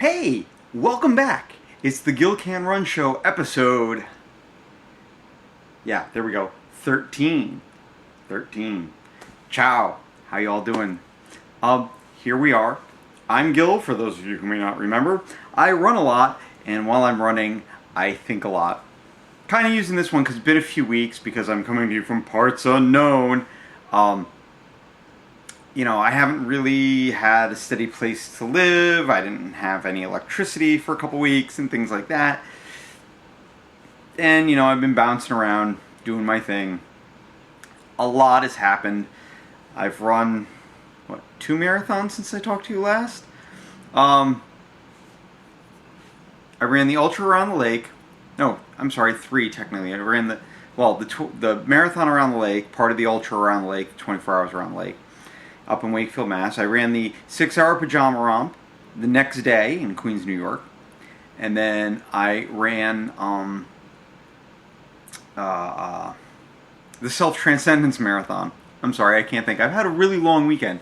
Hey, welcome back. It's the Gil Can Run Show episode. Yeah, there we go. 13. 13. Ciao. How y'all doing? Here we are. I'm Gil, for those of you who may not remember. I run a lot, and while I'm running, I think a lot. Kind of using this one because it's been a few weeks because I'm coming to you from parts unknown. I haven't really had a steady place to live. I didn't have any electricity for a couple weeks and things like that. And, I've been bouncing around, doing my thing. A lot has happened. I've run, 2 marathons since I talked to you last? I ran the Ultra around the lake. No, I'm sorry, 3 technically. I ran the marathon around the lake, part of the Ultra around the lake, 24 hours around the lake, up in Wakefield, Mass. I ran the 6-hour pajama romp the next day in Queens, New York. And then I ran the Self-Transcendence Marathon. I'm sorry, I can't think. I've had a really long weekend.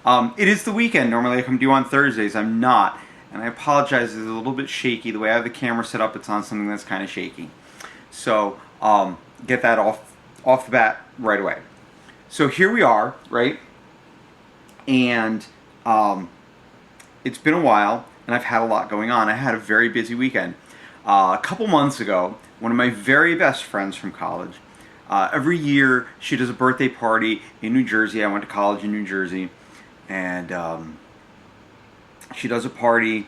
It is the weekend. Normally I come to you on Thursdays. I'm not. And I apologize, it's a little bit shaky. The way I have the camera set up, it's on something that's kind of shaky. So, get that off the bat right away. So here we are, right? And it's been a while, and I've had a lot going on. I had a very busy weekend. A couple months ago, one of my very best friends from college, every year she does a birthday party in New Jersey. I went to college in New Jersey, and she does a party,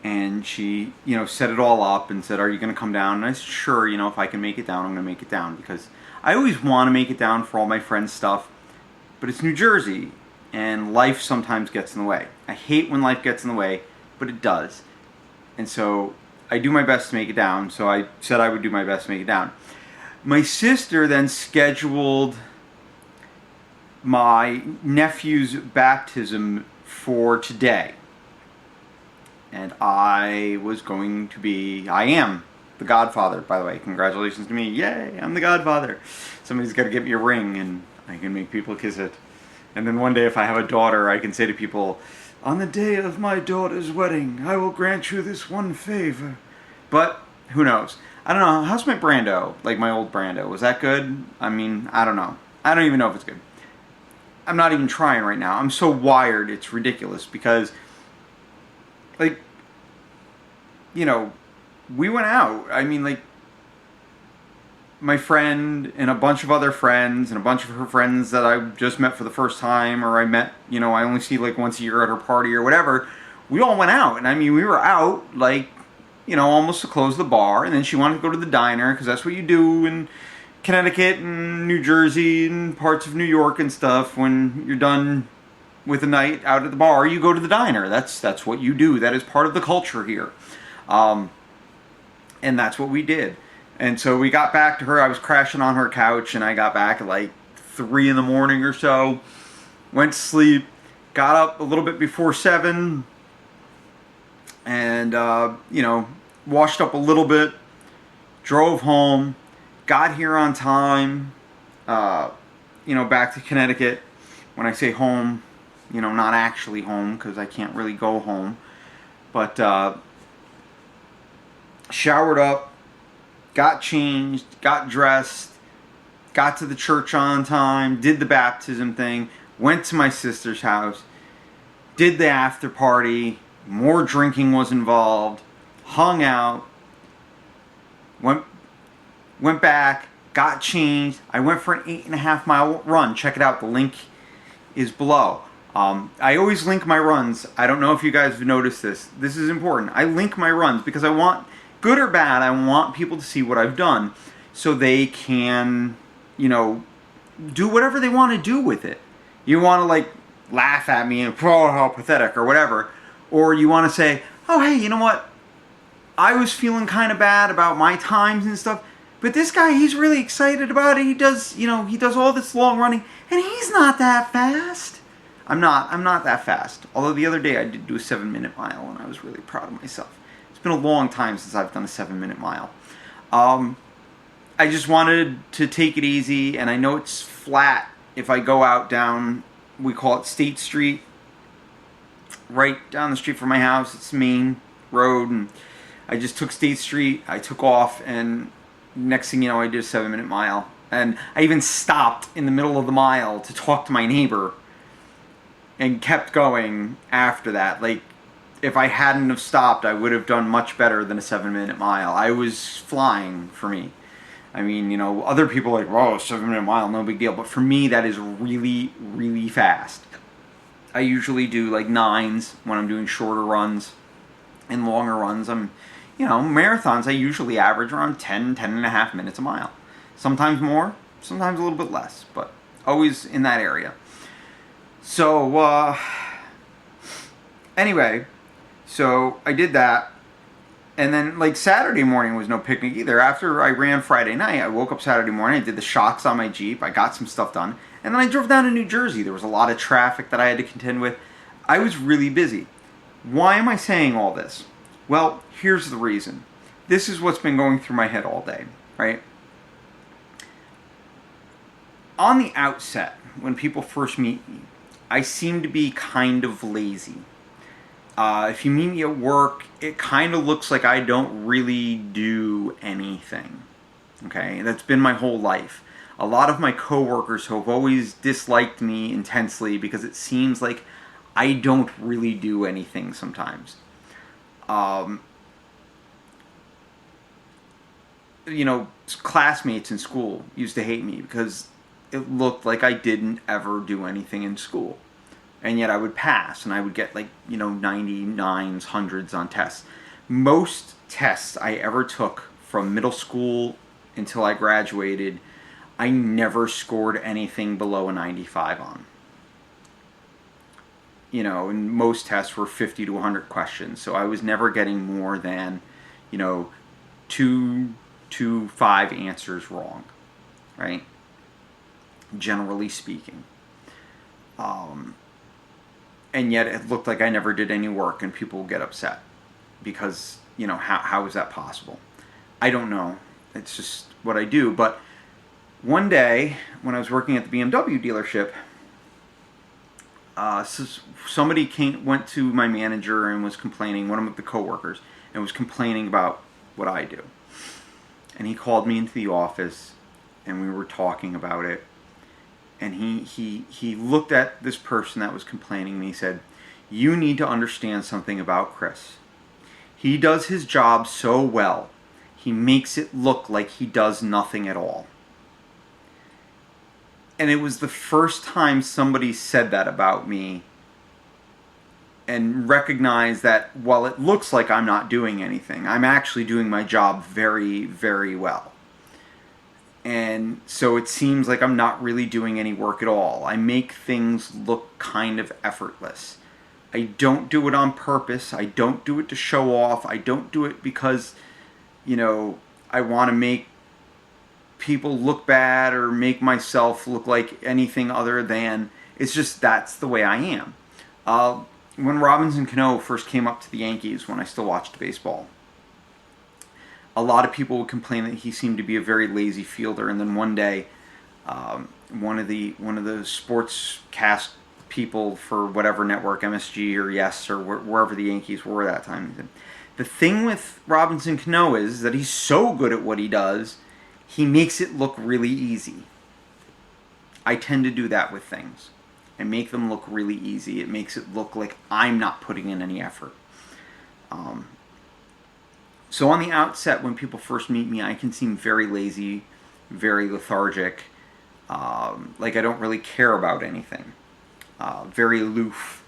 and she, set it all up and said, "Are you going to come down?" And I said, "Sure, if I can make it down, I'm going to make it down," because I always want to make it down for all my friends' stuff, but it's New Jersey, and life sometimes gets in the way. I hate when life gets in the way, but it does. And so I do my best to make it down, so I said I would do my best to make it down. My sister then scheduled my nephew's baptism for today. And I am the godfather, by the way. Congratulations to me. Yay, I'm the godfather. Somebody's got to get me a ring, and I can make people kiss it. And then one day, if I have a daughter, I can say to people, "On the day of my daughter's wedding, I will grant you this one favor." But who knows? I don't know. How's my Brando? Like my old Brando. Was that good? I mean, I don't know. I don't even know if it's good. I'm not even trying right now. I'm so wired, it's ridiculous. Because, we went out. I mean, my friend and a bunch of other friends and a bunch of her friends that I just met for the first time, or I met, I only see once a year at her party or whatever. We all went out, and we were out almost to close the bar, and then she wanted to go to the diner because that's what you do in Connecticut and New Jersey and parts of New York and stuff. When you're done with a night out at the bar, you go to the diner. That's what you do. That is part of the culture here, and that's what we did. And so we got back to her. I was crashing on her couch, and I got back at 3 in the morning or so. Went to sleep. Got up a little bit before 7. And, washed up a little bit. Drove home. Got here on time. Back to Connecticut. When I say home, not actually home, because I can't really go home. But, showered up. Got changed, got dressed, got to the church on time, did the baptism thing, went to my sister's house, did the after party, more drinking was involved, hung out, went back, got changed. I went for an 8.5-mile run. Check it out, the link is below. I always link my runs. I don't know if you guys have noticed this. This is important. I link my runs because I want, good or bad, I want people to see what I've done so they can, do whatever they want to do with it. You want to laugh at me and, "Oh, how pathetic," or whatever. Or you want to say, "Oh, hey, you know what? I was feeling kind of bad about my times and stuff, but this guy, he's really excited about it. He does, he does all this long running, and he's not that fast." I'm not that fast. Although the other day I did do a 7-minute mile, and I was really proud of myself. It's been a long time since I've done a 7-minute mile. I just wanted to take it easy, and I know it's flat if I go out down, we call it State Street, right down the street from my house. It's Main, road, and I just took State Street. I took off, and next thing you know, I did a 7-minute mile. And I even stopped in the middle of the mile to talk to my neighbor and kept going after that. Like, if I hadn't have stopped, I would have done much better than a 7-minute mile. I was flying for me. I mean, you know, other people are like, whoa, 7-minute mile, no big deal. But for me, that is really, really fast. I usually do like 9s when I'm doing shorter runs. And longer runs, marathons, I usually average around 10 and a half minutes a mile. Sometimes more, sometimes a little bit less, but always in that area. So, anyway, so I did that. And then, like, Saturday morning was no picnic either. After I ran Friday night, I woke up Saturday morning, I did the shocks on my Jeep, I got some stuff done, and then I drove down to New Jersey. There was a lot of traffic that I had to contend with. I was really busy. Why am I saying all this? Well, here's the reason. This is what's been going through my head all day, right? On the outset, when people first meet me, I seem to be kind of lazy. If you meet me at work, it kind of looks like I don't really do anything. Okay, that's been my whole life. A lot of my coworkers have always disliked me intensely because it seems like I don't really do anything sometimes. Classmates in school used to hate me because it looked like I didn't ever do anything in school. And yet I would pass, and I would get 99s, 100s on tests. Most tests I ever took from middle school until I graduated, I never scored anything below a 95 on. And most tests were 50 to 100 questions, so I was never getting more than, 2 to 5 answers wrong, right? Generally speaking. And yet it looked like I never did any work, and people would get upset because, how is that possible? I don't know. It's just what I do. But one day when I was working at the BMW dealership, somebody went to my manager and was complaining, one of the coworkers, and was complaining about what I do. And he called me into the office, and we were talking about it. And he looked at this person that was complaining, and he said, "You need to understand something about Chris. He does his job so well, he makes it look like he does nothing at all." And it was the first time somebody said that about me and recognized that while it looks like I'm not doing anything, I'm actually doing my job very, very well. And so it seems like I'm not really doing any work at all. I make things look kind of effortless. I don't do it on purpose. I don't do it to show off. I don't do it because, I want to make people look bad or make myself look like anything other than, it's just that's the way I am. When Robinson Cano first came up to the Yankees, when I still watched baseball, a lot of people would complain that he seemed to be a very lazy fielder. And then one day, one of the sports cast people for whatever network, MSG or Yes or wherever the Yankees were at that time, the thing with Robinson Cano is that he's so good at what he does, he makes it look really easy. I tend to do that with things. I make them look really easy. It makes it look like I'm not putting in any effort. So on the outset, when people first meet me, I can seem very lazy, very lethargic, like I don't really care about anything, very aloof.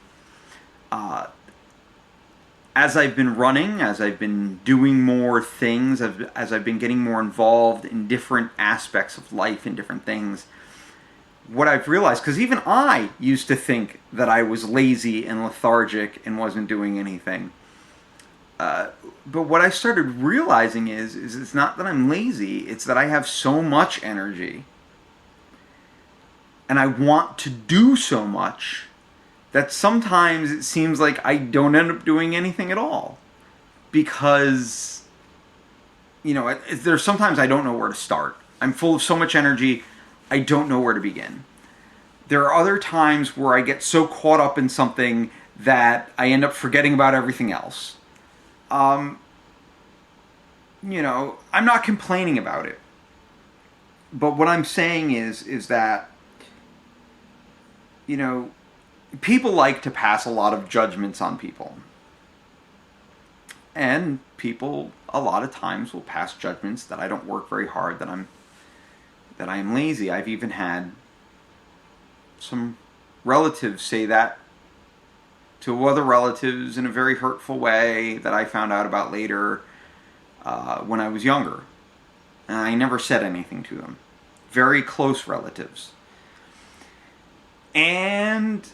As I've been running, as I've been doing more things, as I've been getting more involved in different aspects of life and different things, what I've realized, because even I used to think that I was lazy and lethargic and wasn't doing anything. But what I started realizing is it's not that I'm lazy, it's that I have so much energy and I want to do so much that sometimes it seems like I don't end up doing anything at all. Because, there's sometimes I don't know where to start. I'm full of so much energy, I don't know where to begin. There are other times where I get so caught up in something that I end up forgetting about everything else. Um, I'm not complaining about it. But what I'm saying is that, you know, people like to pass a lot of judgments on people. And people a lot of times will pass judgments that I don't work very hard, that I am lazy. I've even had some relatives say that to other relatives in a very hurtful way that I found out about later when I was younger. And I never said anything to them. Very close relatives. And,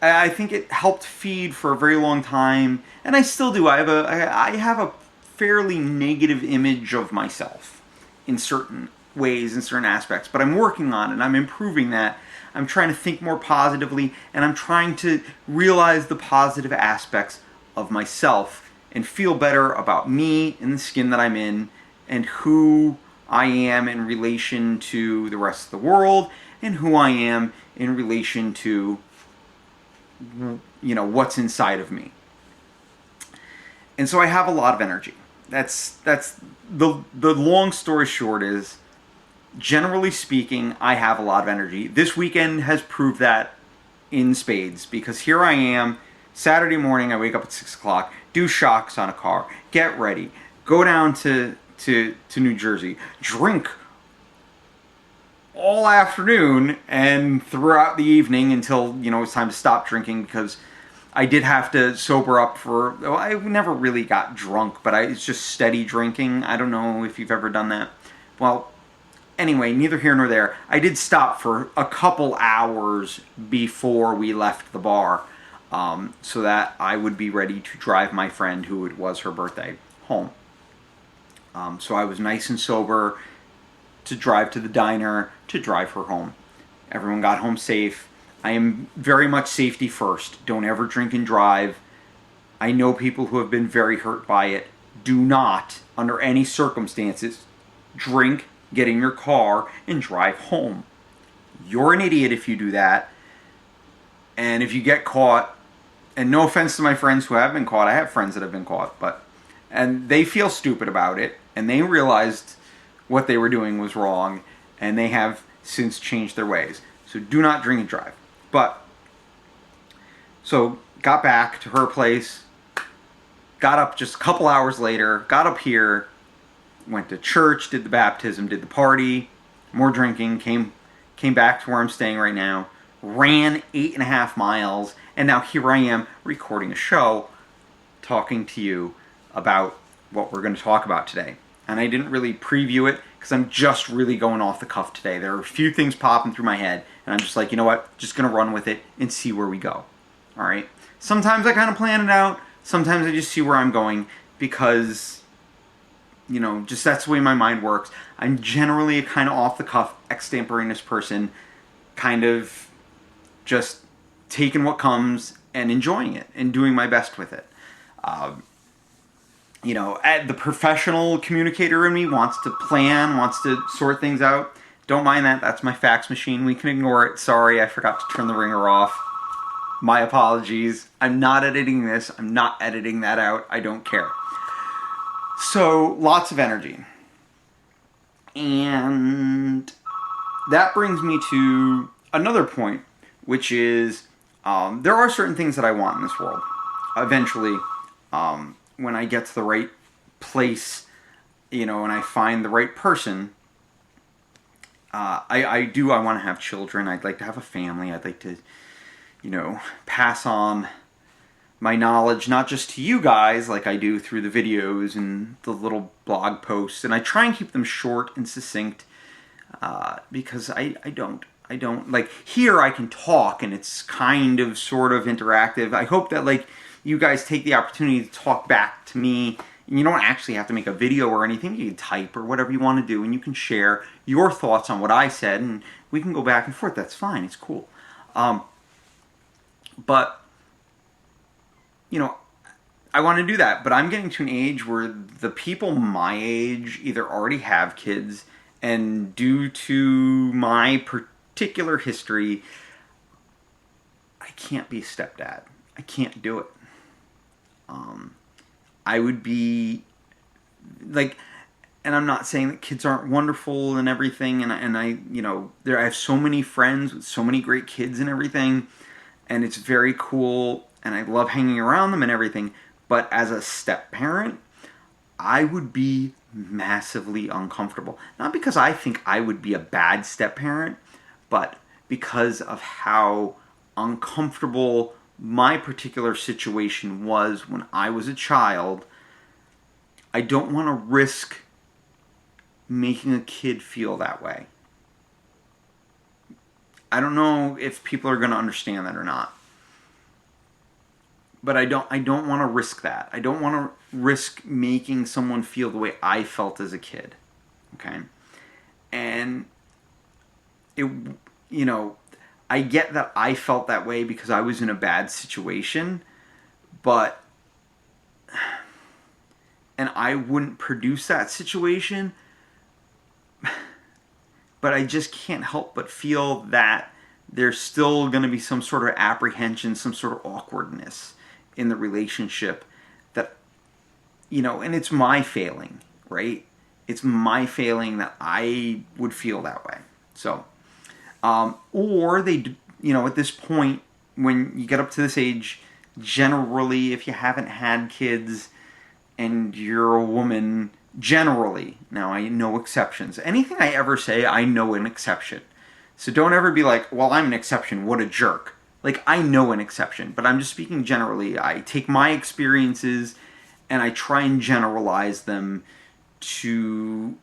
I think it helped feed for a very long time, and I still do. I have a fairly negative image of myself in certain ways, in certain aspects, but I'm working on it. I'm improving that. I'm trying to think more positively, and I'm trying to realize the positive aspects of myself and feel better about me and the skin that I'm in and who I am in relation to the rest of the world and who I am in relation to what's inside of me. And so I have a lot of energy. That's the long story short is, generally speaking, I have a lot of energy. This weekend has proved that in spades, because here I am, Saturday morning, I wake up at 6 o'clock, do shocks on a car, get ready, go down to New Jersey, drink all afternoon and throughout the evening until, it's time to stop drinking, because I did have to sober up I never really got drunk, but it's just steady drinking. I don't know if you've ever done that. Well, anyway, neither here nor there. I did stop for a couple hours before we left the bar, so that I would be ready to drive my friend, who it was her birthday, home. So I was nice and sober to drive to the diner, to drive her home. Everyone got home safe. I am very much safety first. Don't ever drink and drive. I know people who have been very hurt by it. Do not, under any circumstances, drink, get in your car, and drive home. You're an idiot if you do that. And if you get caught, and no offense to my friends who have been caught, I have friends that have been caught, and they feel stupid about it, and they realized what they were doing was wrong, and they have since changed their ways. So do not drink and drive. So got back to her place, got up just a couple hours later, got up here, went to church, did the baptism, did the party, more drinking, came back to where I'm staying right now, ran 8.5 miles, and now here I am recording a show, talking to you about what we're going to talk about today. And I didn't really preview it because I'm just really going off the cuff today. There are a few things popping through my head, and I'm just like, you know what? Just going to run with it and see where we go. All right? Sometimes I kind of plan it out. Sometimes I just see where I'm going because, just that's the way my mind works. I'm generally a kind of off the cuff, extemporaneous person, kind of just taking what comes and enjoying it and doing my best with it. The professional communicator in me wants to plan, wants to sort things out. Don't mind that. That's my fax machine. We can ignore it. Sorry, I forgot to turn the ringer off. My apologies. I'm not editing this. I'm not editing that out. I don't care. So, lots of energy. And that brings me to another point, which is there are certain things that I want in this world. Eventually, when I get to the right place, and I find the right person, I want to have children. I'd like to have a family. I'd like to, pass on my knowledge, not just to you guys like I do through the videos and the little blog posts. And I try and keep them short and succinct because I don't. Like, here I can talk and it's kind of sort of interactive. I hope that, you guys take the opportunity to talk back to me. And you don't actually have to make a video or anything. You can type or whatever you want to do, and you can share your thoughts on what I said, and we can go back and forth. That's fine. It's cool. But, I want to do that. But I'm getting to an age where the people my age either already have kids, and due to my particular history, I can't be a stepdad. I can't do it. I would be like, and I'm not saying that kids aren't wonderful and everything, and I I have so many friends with so many great kids and everything, and it's very cool, and I love hanging around them and everything. But as a step parent, I would be massively uncomfortable. Not because I think I would be a bad step parent, but because of how uncomfortable my particular situation was when I was a child. I don't want to risk making a kid feel that way. I don't know if people are going to understand that or not. But I don't want to risk that. I don't want to risk making someone feel the way I felt as a kid. Okay? And it I get that I felt that way because I was in a bad situation, but and I wouldn't produce that situation, but I just can't help but feel that there's still going to be some sort of apprehension, some sort of awkwardness in the relationship that, and it's my failing, right? It's my failing that I would feel that way. So, or they, at this point, when you get up to this age, generally, if you haven't had kids and you're a woman, generally, now I know exceptions. Anything I ever say, I know an exception. So don't ever be like, well, I'm an exception, what a jerk. Like, I know an exception, but I'm just speaking generally. I take my experiences and I try and generalize them to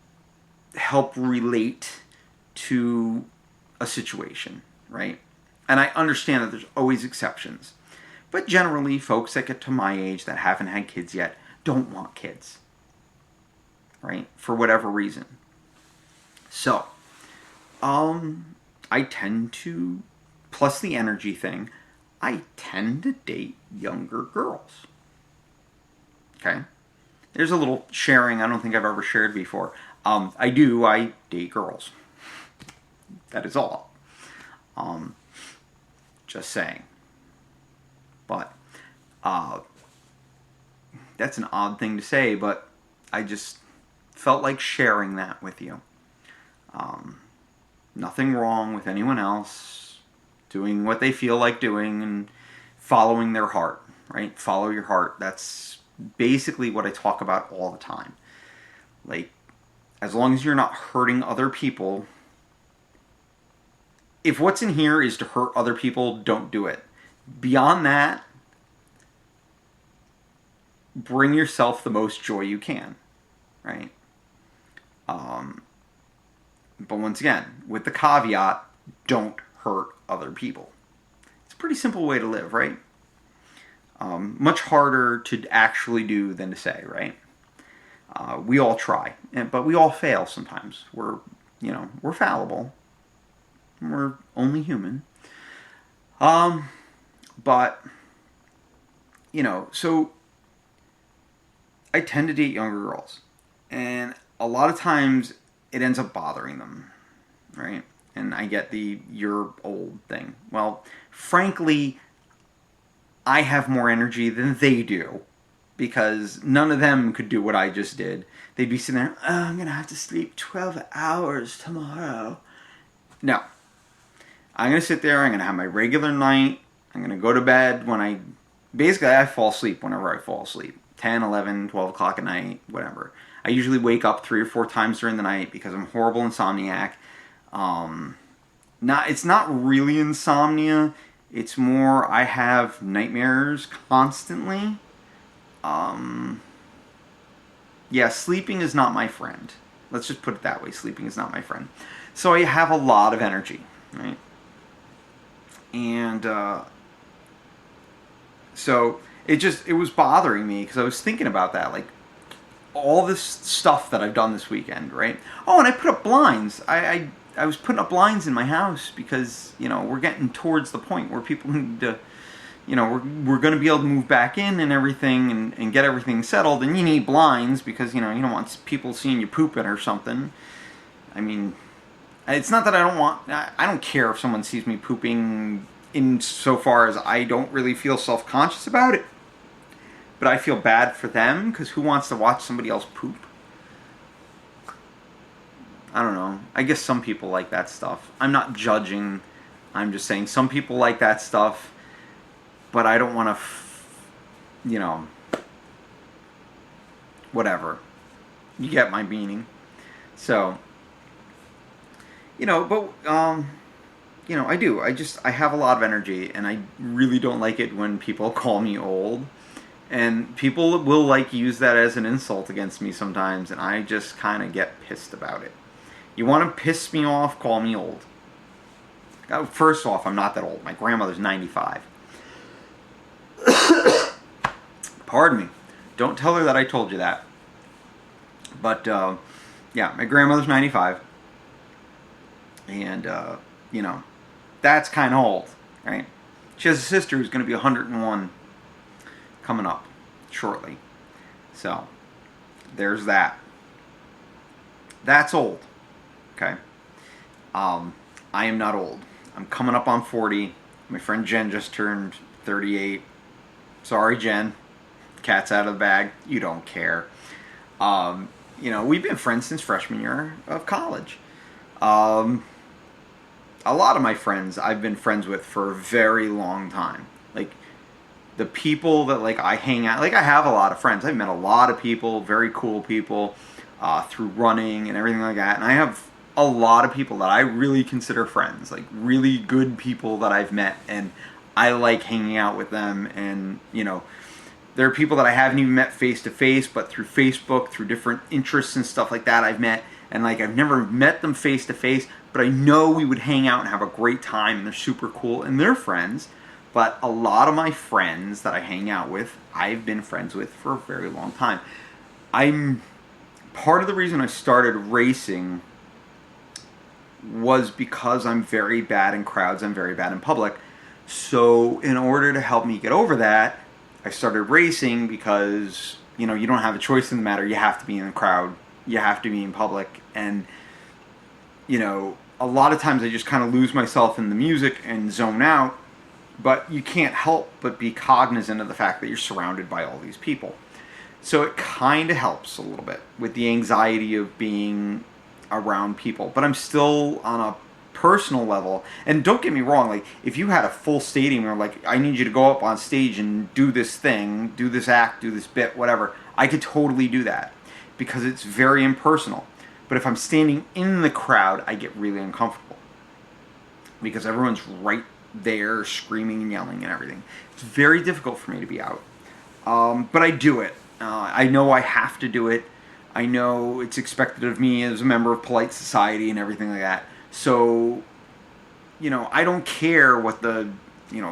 help relate to a situation, right? And I understand that there's always exceptions. But generally, folks that get to my age that haven't had kids yet don't want kids, right? For whatever reason. So, I tend to, plus the energy thing, I tend to date younger girls. Okay? There's a little sharing I don't think I've ever shared before. I date girls. That is all. Just saying. But, that's an odd thing to say, but I just felt like sharing that with you. Nothing wrong with anyone else doing what they feel like doing and following their heart, right? Follow your heart. That's basically what I talk about all the time. Like, as long as you're not hurting other people, if what's in here is to hurt other people, don't do it. Beyond that, bring yourself the most joy you can, right? But once again, with the caveat, don't hurt other people. It's a pretty simple way to live, right? Much harder to actually do than to say, right? We all try, but we all fail sometimes. We're fallible. We're only human. But, so I tend to date younger girls. And a lot of times it ends up bothering them, right? And I get the you're old thing. Well, frankly, I have more energy than they do because none of them could do what I just did. They'd be sitting there, oh, I'm going to have to sleep 12 hours tomorrow. No. I'm going to sit there, I'm going to have my regular night, I'm going to go to bed when I fall asleep whenever I fall asleep. 10, 11, 12 o'clock at night, whatever. I usually wake up 3 or 4 times during the night because I'm a horrible insomniac. It's not really insomnia. It's more I have nightmares constantly. Sleeping is not my friend. Let's just put it that way. Sleeping is not my friend. So I have a lot of energy, right? And so it was bothering me because I was thinking about that, like all this stuff that I've done this weekend, right? Oh, and I put up blinds. I was putting up blinds in my house because we're getting towards the point where people need to, we're going to be able to move back in and everything and get everything settled, and you need blinds because you don't want people seeing you pooping or something. I mean, it's not that I don't care if someone sees me pooping in so far as I don't really feel self-conscious about it. but I feel bad for them because who wants to watch somebody else poop? I don't know. I guess some people like that stuff. I'm not judging. I'm just saying some people like that stuff, but I don't want to, whatever. You get my meaning. So, but, I do. I have a lot of energy, and I really don't like it when people call me old. And people will, use that as an insult against me sometimes, and I just kind of get pissed about it. You want to piss me off, call me old. First off, I'm not that old. My grandmother's 95. Pardon me. Don't tell her that I told you that. But, my grandmother's 95. And, that's kind of old, right? She has a sister who's going to be 101 coming up shortly. So, there's that. That's old. Okay? I am not old. I'm coming up on 40. My friend Jen just turned 38. Sorry, Jen. Cat's out of the bag. You don't care. We've been friends since freshman year of college. A lot of my friends I've been friends with for a very long time. The people that I hang out, I have a lot of friends. I've met a lot of people, very cool people, through running and everything like that. And I have a lot of people that I really consider friends, really good people that I've met, and I like hanging out with them. And there are people that I haven't even met face to face, but through Facebook, through different interests and stuff like that, I've met. And I've never met them face to face, but I know we would hang out and have a great time, and they're super cool, and they're friends. But a lot of my friends that I hang out with, I've been friends with for a very long time. Part of the reason I started racing was because I'm very bad in crowds, I'm very bad in public. So in order to help me get over that, I started racing because, you don't have a choice in the matter. You have to be in the crowd. You have to be in public. And, a lot of times I just kind of lose myself in the music and zone out. But you can't help but be cognizant of the fact that you're surrounded by all these people. So it kind of helps a little bit with the anxiety of being around people. But I'm still on a personal level. And don't get me wrong, if you had a full stadium or I need you to go up on stage and do this thing, do this act, do this bit, whatever, I could totally do that because it's very impersonal. But if I'm standing in the crowd, I get really uncomfortable because everyone's right there screaming and yelling and everything. It's very difficult for me to be out. But I do it. I know I have to do it. I know it's expected of me as a member of polite society and everything like that. So, I don't care what the,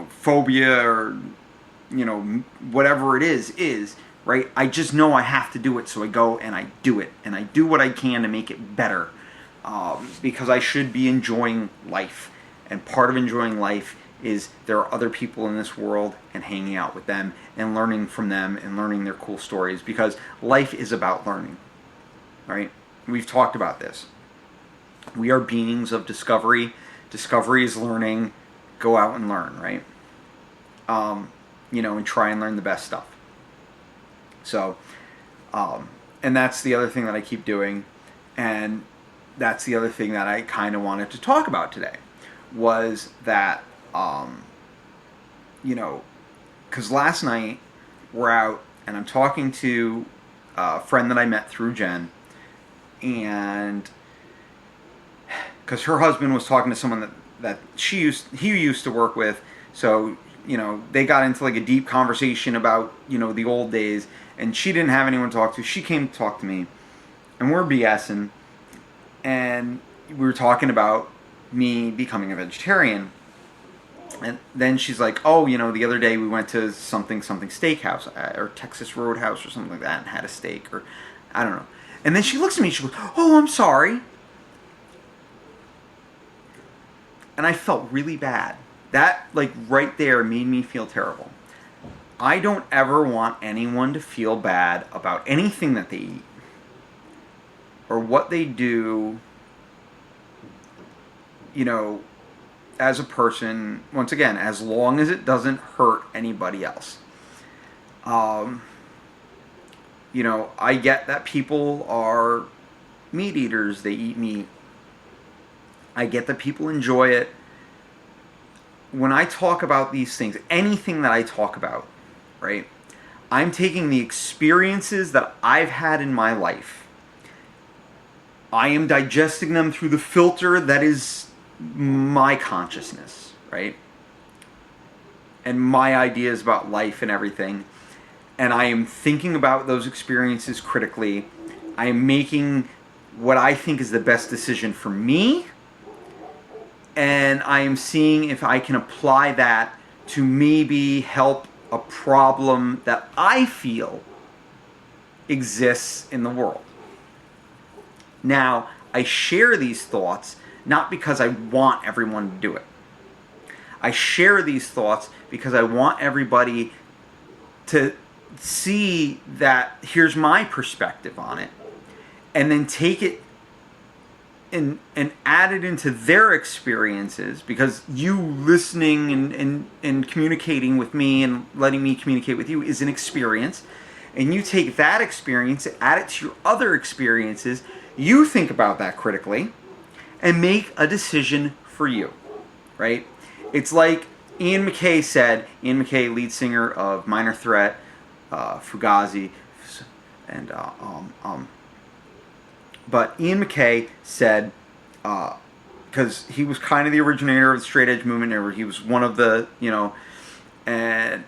phobia or, whatever it is, right? I just know I have to do it, so I go and I do it. And I do what I can to make it better because I should be enjoying life. And part of enjoying life is there are other people in this world and hanging out with them and learning from them and learning their cool stories because life is about learning, right? We've talked about this. We are beings of discovery. Discovery is learning. Go out and learn, right? And try and learn the best stuff. So, and that's the other thing that I keep doing. And that's the other thing that I kind of wanted to talk about today was that, because last night we're out and I'm talking to a friend that I met through Jen, and because her husband was talking to someone that he used to work with, so they got into a deep conversation about the old days, and she didn't have anyone to talk to. She came to talk to me, and we're BSing, and we were talking about me becoming a vegetarian. And then she's like, oh, the other day we went to something steakhouse or Texas Roadhouse or something like that and had a steak, or I don't know. And then she looks at me and she goes, oh, I'm sorry. And I felt really bad. That right there made me feel terrible. I don't ever want anyone to feel bad about anything that they eat or what they do, as a person, once again, as long as it doesn't hurt anybody else. I get that people are meat eaters. They eat meat. I get that people enjoy it. When I talk about these things, anything that I talk about, right, I'm taking the experiences that I've had in my life. I am digesting them through the filter that is my consciousness, right? And my ideas about life and everything. And I am thinking about those experiences critically. I am making what I think is the best decision for me. And I am seeing if I can apply that to maybe help a problem that I feel exists in the world. Now, I share these thoughts not because I want everyone to do it. I share these thoughts because I want everybody to see that here's my perspective on it, and then take it and add it into their experiences, because you listening and communicating with me and letting me communicate with you is an experience, and you take that experience, add it to your other experiences, you think about that critically, and make a decision for you, right? It's like Ian MacKaye said, Ian MacKaye, lead singer of Minor Threat, Fugazi, and but Ian MacKaye said, because he was kind of the originator of the straight edge movement, or he was one of the, and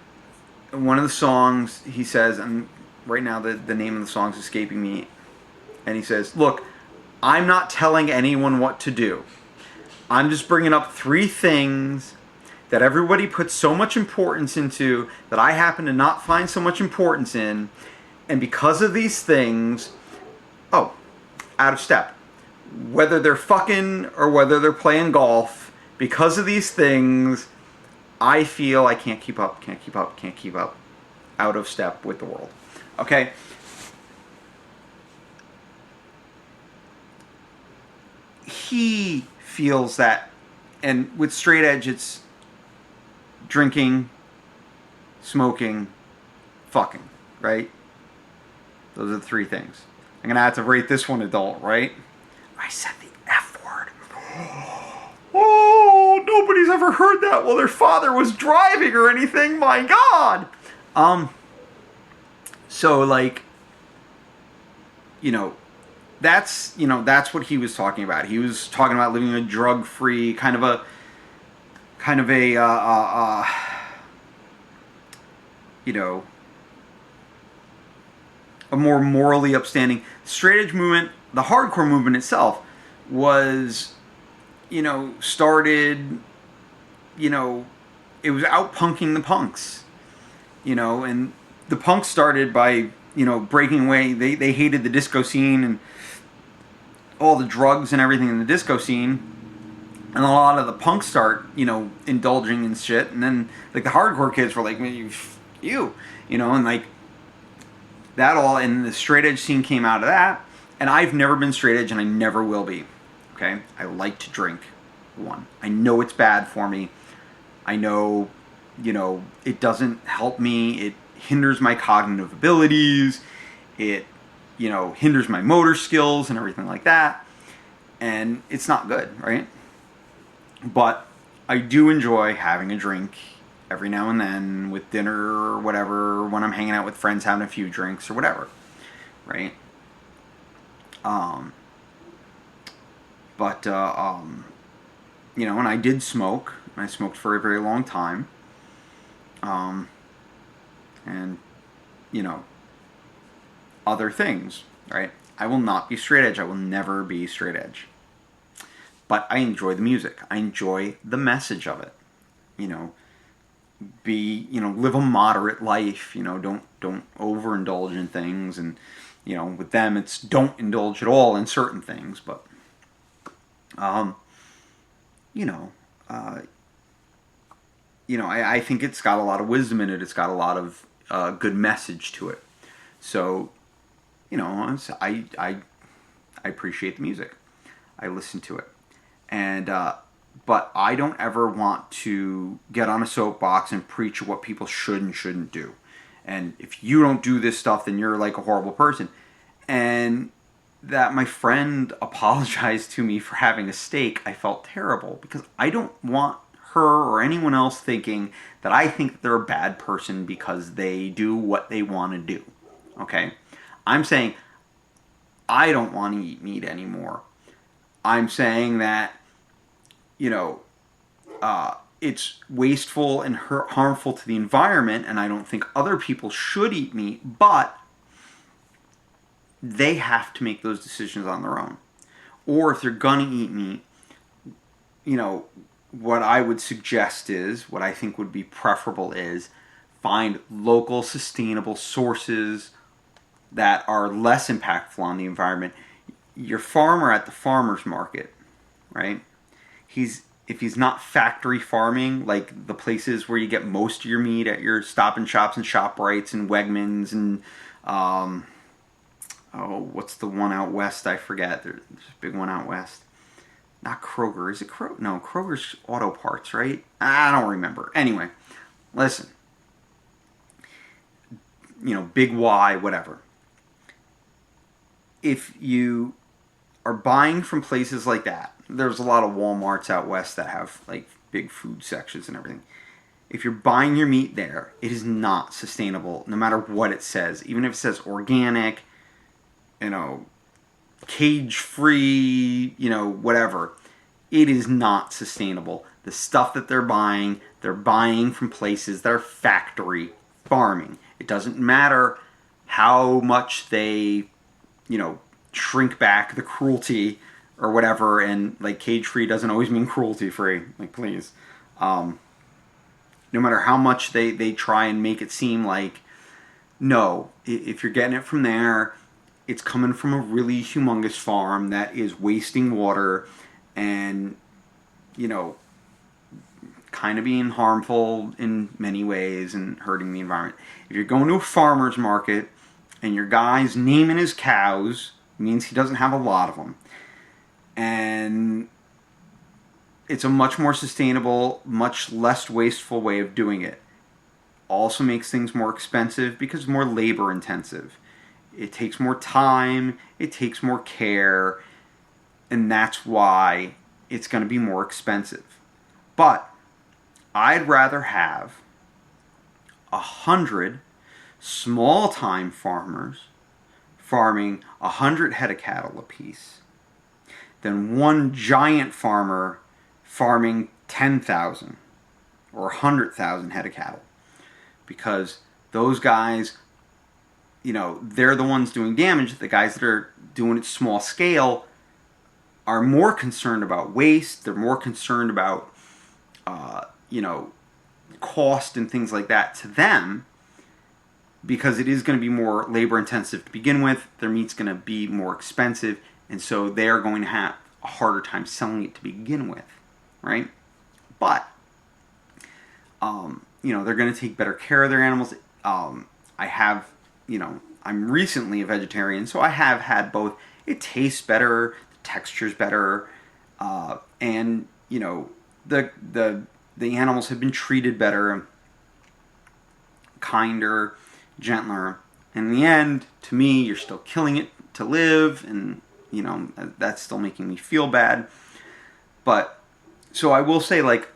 one of the songs he says, and right now the name of the song's escaping me, and he says, look, I'm not telling anyone what to do. I'm just bringing up 3 things that everybody puts so much importance into that I happen to not find so much importance in, and because of these things, out of step. Whether they're fucking or whether they're playing golf, because of these things, I feel I can't keep up, out of step with the world. Okay? He feels that, and with straight edge, it's drinking, smoking, fucking, right? Those are the 3 things. I'm going to have to rate this one adult, right? I said the F word. Oh, nobody's ever heard that while their father was driving or anything. My God. So, that's what he was talking about. He was talking about living a drug-free, kind of a more morally upstanding. Straight edge movement, the hardcore movement itself, was, started, it was out punking the punks, and the punks started by, breaking away. They hated the disco scene and all the drugs and everything in the disco scene. And a lot of the punks start, indulging in shit. And then, the hardcore kids were like, man, and that all, and the straight edge scene came out of that. And I've never been straight edge, and I never will be. Okay? I like to drink. 1. I know it's bad for me. I know, it doesn't help me. It hinders my cognitive abilities. It, hinders my motor skills and everything like that. And it's not good, right? But I do enjoy having a drink every now and then with dinner or whatever, when I'm hanging out with friends having a few drinks or whatever, right? And I did smoke. I smoked for a very long time. And, other things, right? I will not be straight edge. I will never be straight edge. But I enjoy the music. I enjoy the message of it. Live a moderate life. Don't overindulge in things. And, with them, it's don't indulge at all in certain things. But, I think it's got a lot of wisdom in it. It's got a lot of good message to it. So, I appreciate the music. I listen to it. And, but I don't ever want to get on a soapbox and preach what people should and shouldn't do. and if you don't do this stuff, then you're like a horrible person. And that my friend apologized to me for having a steak, I felt terrible because I don't want her or anyone else thinking that I think they're a bad person because they do what they want to do. Okay? I'm saying I don't want to eat meat anymore. I'm saying that, you know, it's wasteful and harmful to the environment, and I don't think other people should eat meat, but they have to make those decisions on their own. Or if they're gonna eat meat, you know, what I would suggest is, what I think would be preferable is, find local sustainable sources that are less impactful on the environment. Your farmer at the farmer's market, right? If he's not factory farming, like the places where you get most of your meat at your Stop and Shops and ShopRites and Wegmans and what's the one out west? I forget. There's a big one out west. Not Kroger. Is it Kroger? No, Kroger's Auto Parts, right? I don't remember. Anyway, listen. You know, Big Y, whatever. If you are buying from places like that, there's a lot of Walmarts out west that have like big food sections and everything. If you're buying your meat there, it is not sustainable no matter what it says. Even if it says organic, you know, cage free, you know, whatever. It is not sustainable. The stuff that they're buying from places that are factory farming. It doesn't matter how much they, you know, shrink back the cruelty or whatever, and like cage free doesn't always mean cruelty free. Like, please. No matter how much they try and make it seem like, no, if you're getting it from there, it's coming from a really humongous farm that is wasting water and, you know, kind of being harmful in many ways and hurting the environment. If you're going to a farmer's market and your guy's naming his cows, means he doesn't have a lot of them. And it's a much more sustainable, much less wasteful way of doing it. Also makes things more expensive because it's more labor intensive. It takes more time, it takes more care, and that's why it's going to be more expensive. But I'd rather have 100 small-time farmers farming 100 head of cattle apiece than one giant farmer farming 10,000 or 100,000 head of cattle. Because those guys, you know, they're the ones doing damage. The guys that are doing it small scale are more concerned about waste. They're more concerned about, you know, cost and things like that to them, because it is going to be more labor intensive to begin with. Their meat's going to be more expensive, and so they're going to have a harder time selling it to begin with, right? But, you know, they're going to take better care of their animals. I have, you know, I'm recently a vegetarian, so I have had both. It tastes better, the texture's better, and, you know, the animals have been treated better, kinder, gentler. In the end, to me, you're still killing it to live, and, you know, that's still making me feel bad. But, so I will say, like,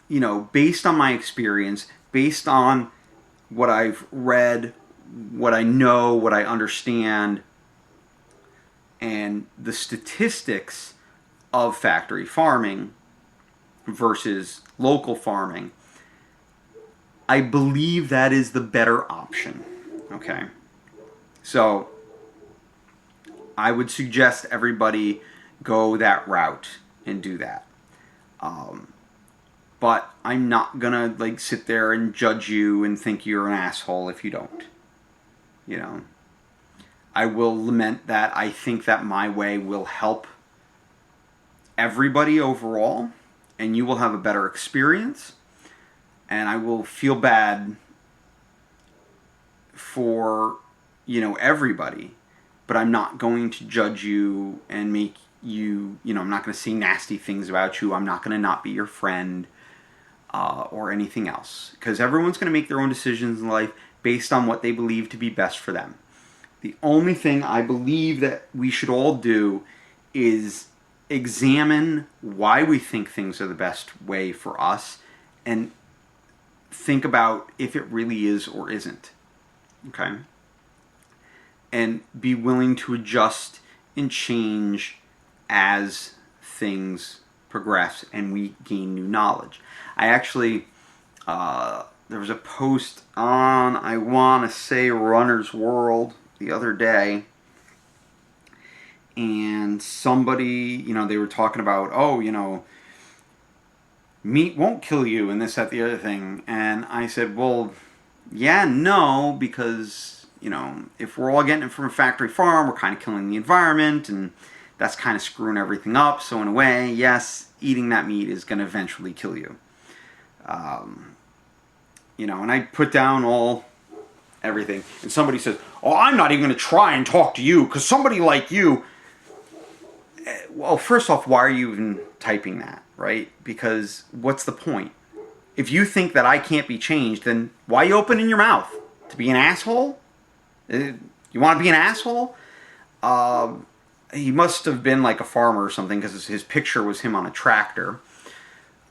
you know, based on my experience, based on what I've read, what I know, what I understand, and the statistics of factory farming versus local farming, I believe that is the better option. Okay? So, I would suggest everybody go that route and do that. But I'm not gonna, like, sit there and judge you and think you're an asshole if you don't. You know? I will lament that I think that my way will help everybody overall, and you will have a better experience, and I will feel bad for, you know, everybody, but I'm not going to judge you and make you, you know, I'm not going to say nasty things about you. I'm not going to not be your friend or anything else, because everyone's going to make their own decisions in life. based on what they believe to be best for them. The only thing I believe that we should all do is examine why we think things are the best way for us and think about if it really is or isn't. Okay? And be willing to adjust and change as things progress and we gain new knowledge. I actually, there was a post on, I want to say, Runner's World the other day, and somebody, they were talking about, meat won't kill you and this, that, the other thing. And I said, well, yeah, no, because, if we're all getting it from a factory farm, we're kind of killing the environment, and that's kind of screwing everything up. So in a way, yes, eating that meat is going to eventually kill you. And I put down everything. And somebody says, oh, I'm not even going to try and talk to you because somebody like you. Well, first off, why are you even typing that, right? Because what's the point? If you think that I can't be changed, then why are you opening your mouth? To be an asshole? You want to be an asshole? He must have been like a farmer or something because his picture was him on a tractor.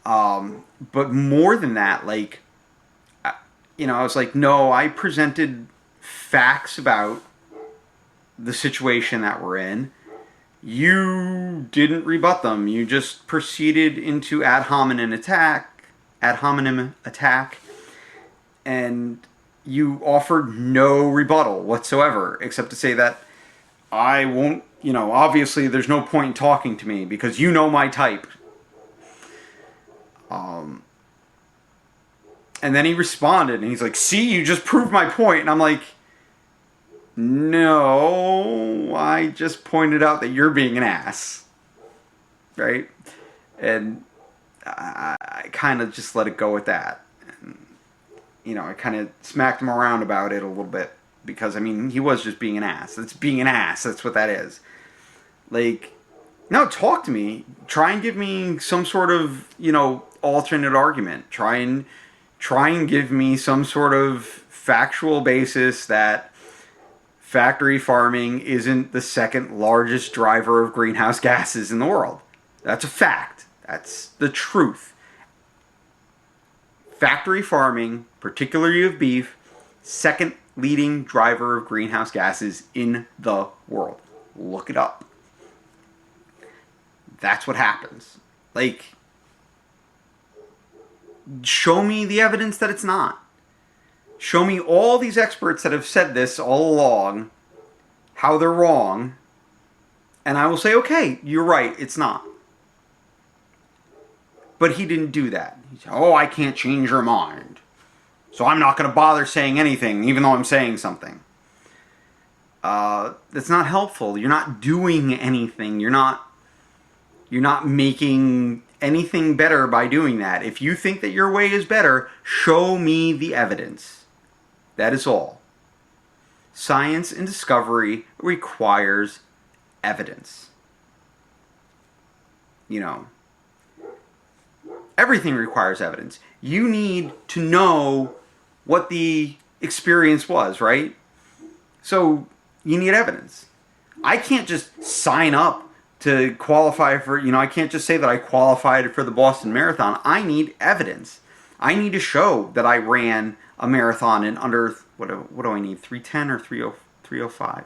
But more than that, I was like, no, I presented facts about the situation that we're in. You didn't rebut them. You just proceeded into ad hominem attack, and you offered no rebuttal whatsoever, except to say that I won't, obviously there's no point in talking to me because you know my type. And then he responded, and he's like, see, you just proved my point. And I'm like, no, I just pointed out that you're being an ass. Right? And I kind of just let it go with that. And, I kind of smacked him around about it a little bit. Because, he was just being an ass. That's being an ass. That's what that is. No, talk to me. Try and give me some sort of, alternate argument. Try and give me some sort of factual basis that factory farming isn't the second largest driver of greenhouse gases in the world. That's a fact. That's the truth. Factory farming, particularly of beef, second leading driver of greenhouse gases in the world. Look it up. That's what happens. Show me the evidence that it's not. Show me all these experts that have said this all along, how they're wrong, and I will say, okay, you're right, it's not. But he didn't do that. He said, I can't change your mind, so I'm not going to bother saying anything, even though I'm saying something. That's not helpful. You're not doing anything. You're not making anything better by doing that. If you think that your way is better, show me the evidence. That is all. Science and discovery requires evidence. Everything requires evidence. You need to know what the experience was, right? So you need evidence. I can't just sign up to qualify for, I can't just say that I qualified for the Boston Marathon. I need evidence. I need to show that I ran a marathon in under, what do I need, 3:10 or 3:05?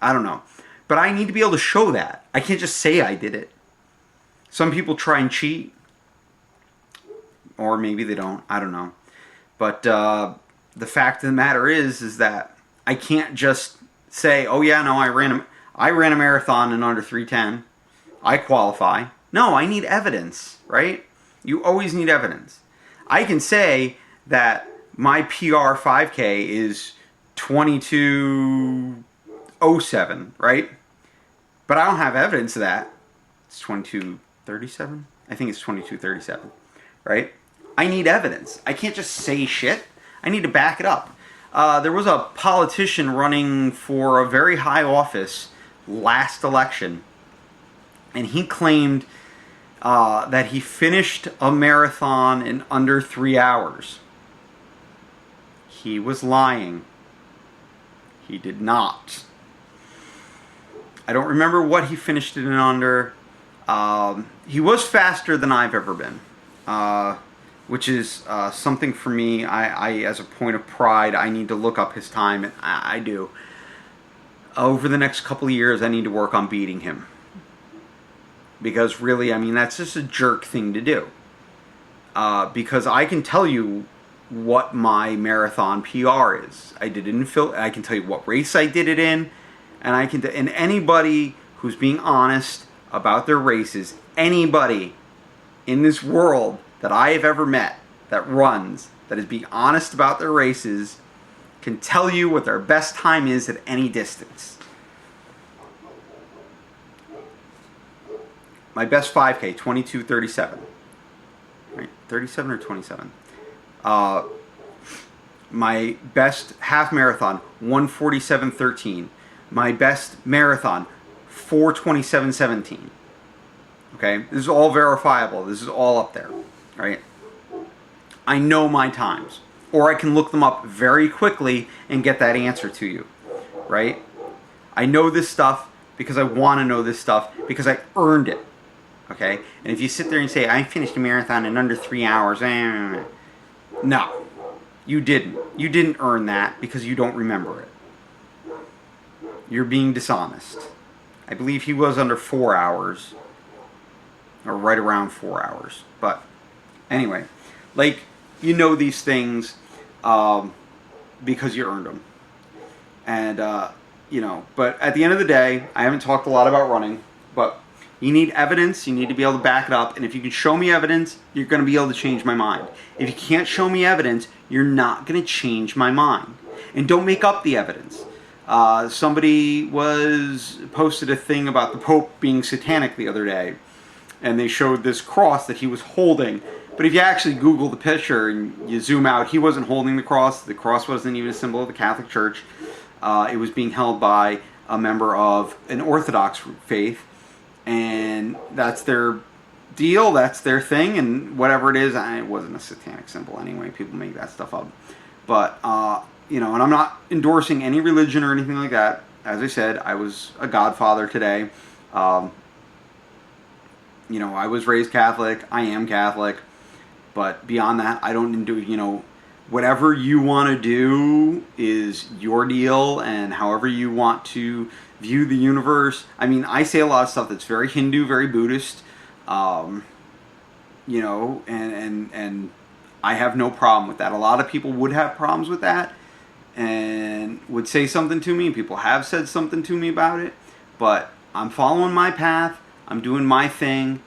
I don't know. But I need to be able to show that. I can't just say I did it. Some people try and cheat. Or maybe they don't. I don't know. But the fact of the matter is that I can't just say, oh yeah, no, I ran a marathon in under 3:10. I qualify. No, I need evidence, right? You always need evidence. I can say that my PR 5K is 22:07, right? But I don't have evidence of that. It's 22:37? I think it's 22:37, right? I need evidence. I can't just say shit. I need to back it up. There was a politician running for a very high office last election, and he claimed that he finished a marathon in under 3 hours. He was lying. He did not. I don't remember what he finished it in under. He was faster than I've ever been, which is something for me. I, as a point of pride, I need to look up his time, and I do. Over the next couple of years, I need to work on beating him. Because really, I mean, that's just a jerk thing to do. Because I can tell you what my marathon PR is. I did it in I can tell you what race I did it in, and and anybody who's being honest about their races, anybody in this world that I have ever met that runs, that is being honest about their races, can tell you what their best time is at any distance. My best 5K, 22:37. Right, 37 or 27. My best half marathon, 1:47:13. My best marathon, 4:27:17. Okay, this is all verifiable. This is all up there, right? I know my times, or I can look them up very quickly and get that answer to you, right? I know this stuff because I want to know this stuff because I earned it. Okay, and if you sit there and say, I finished a marathon in under 3 hours, no, you didn't. You didn't earn that because you don't remember it. You're being dishonest. I believe he was under 4 hours, or right around 4 hours. But anyway, like, you know these things because you earned them. And, but at the end of the day, I haven't talked a lot about running, but you need evidence, you need to be able to back it up, and if you can show me evidence, you're going to be able to change my mind. If you can't show me evidence, you're not going to change my mind. And don't make up the evidence. Somebody posted a thing about the Pope being satanic the other day, and they showed this cross that he was holding. But if you actually Google the picture and you zoom out, he wasn't holding the cross. The cross wasn't even a symbol of the Catholic Church. It was being held by a member of an Orthodox faith. And that's their deal, that's their thing, and whatever it is, it wasn't a satanic symbol anyway. People make that stuff up. But, and I'm not endorsing any religion or anything like that. As I said, I was a godfather today. I was raised Catholic. I am Catholic. But beyond that, I don't do, whatever you want to do is your deal, and however you want to view the universe. I mean, I say a lot of stuff that's very Hindu, very Buddhist, and I have no problem with that. A lot of people would have problems with that and would say something to me. People have said something to me about it, but I'm following my path. I'm doing my thing.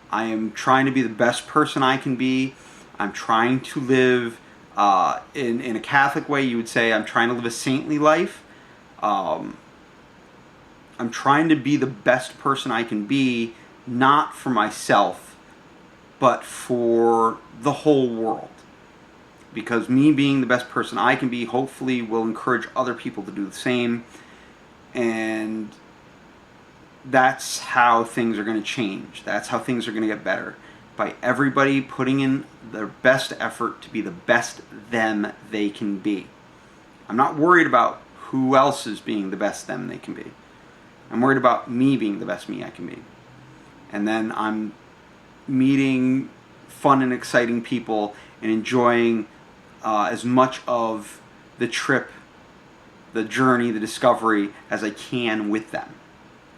I am trying to be the best person I can be. I'm trying to live in a Catholic way. You would say I'm trying to live a saintly life. I'm trying to be the best person I can be, not for myself, but for the whole world. Because me being the best person I can be, hopefully will encourage other people to do the same. And that's how things are going to change. That's how things are going to get better. By everybody putting in their best effort to be the best them they can be. I'm not worried about who else is being the best them they can be. I'm worried about me being the best me I can be. And then I'm meeting fun and exciting people and enjoying as much of the trip, the journey, the discovery as I can with them.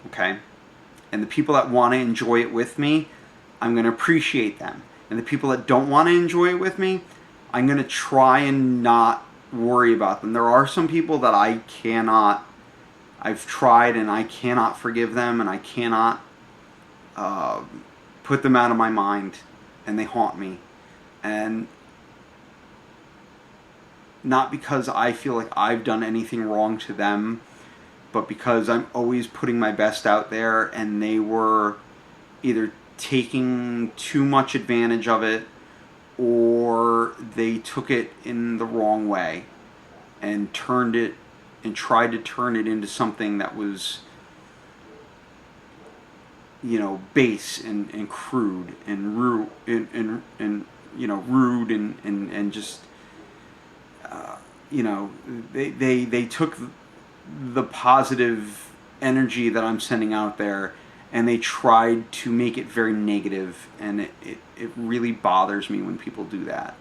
Okay? And the people that want to enjoy it with me, I'm going to appreciate them. And the people that don't want to enjoy it with me, I'm going to try and not worry about them. There are some people that I've tried and I cannot forgive them, and I cannot put them out of my mind, and they haunt me. And not because I feel like I've done anything wrong to them, but because I'm always putting my best out there, and they were either taking too much advantage of it, or they took it in the wrong way and tried to turn it into something that was, base and crude and rude and just you know, they took the positive energy that I'm sending out there, and they tried to make it very negative, and it really bothers me when people do that.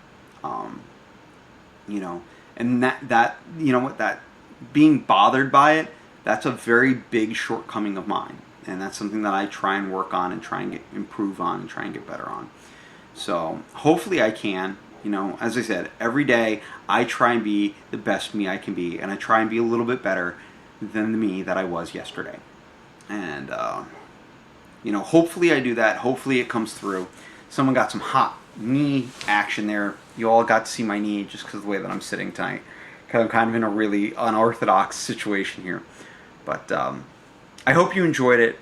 You know, and that you know what, that being bothered by it, that's a very big shortcoming of mine, and that's something that I try and work on and try and improve on and try and get better on. So hopefully I can. You know, as I said, every day I try and be the best me I can be, and I try and be a little bit better than the me that I was yesterday. And you know, hopefully I do that. Hopefully it comes through. Someone got some hot knee action there. You all got to see my knee just because of the way that I'm sitting tonight. Because I'm kind of in a really unorthodox situation here. But I hope you enjoyed it.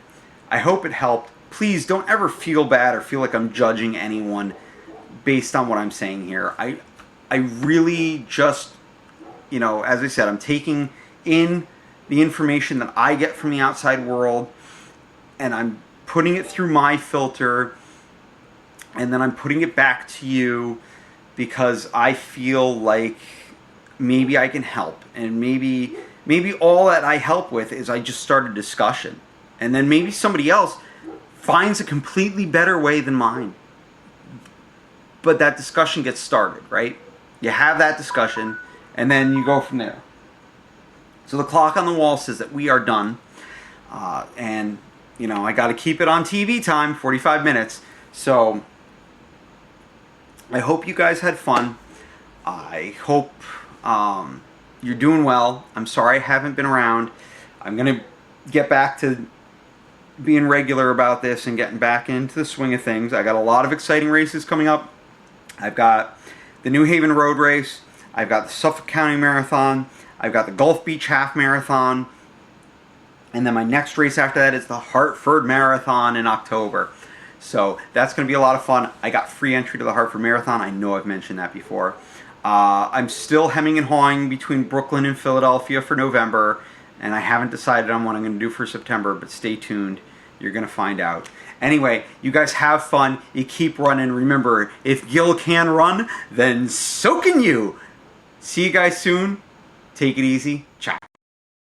I hope it helped. Please don't ever feel bad or feel like I'm judging anyone based on what I'm saying here. I really just, you know, as I said, I'm taking in the information that I get from the outside world, and I'm putting it through my filter, and then I'm putting it back to you because I feel like maybe I can help, and maybe all that I help with is I just start a discussion, and then maybe somebody else finds a completely better way than mine. But that discussion gets started, right? You have that discussion, and then you go from there. So the clock on the wall says that we are done, and you know, I got to keep it on TV time, 45 minutes. So I hope you guys had fun. I hope you're doing well. I'm sorry I haven't been around. I'm going to get back to being regular about this and getting back into the swing of things. I got a lot of exciting races coming up. I've got the New Haven Road Race. I've got the Suffolk County Marathon. I've got the Gulf Beach Half Marathon. And then my next race after that is the Hartford Marathon in October. So that's going to be a lot of fun. I got free entry to the Hartford Marathon. I know I've mentioned that before. I'm still hemming and hawing between Brooklyn and Philadelphia for November. And I haven't decided on what I'm going to do for September, but stay tuned. You're going to find out. Anyway, you guys have fun. You keep running. Remember, if Gil can run, then so can you. See you guys soon. Take it easy.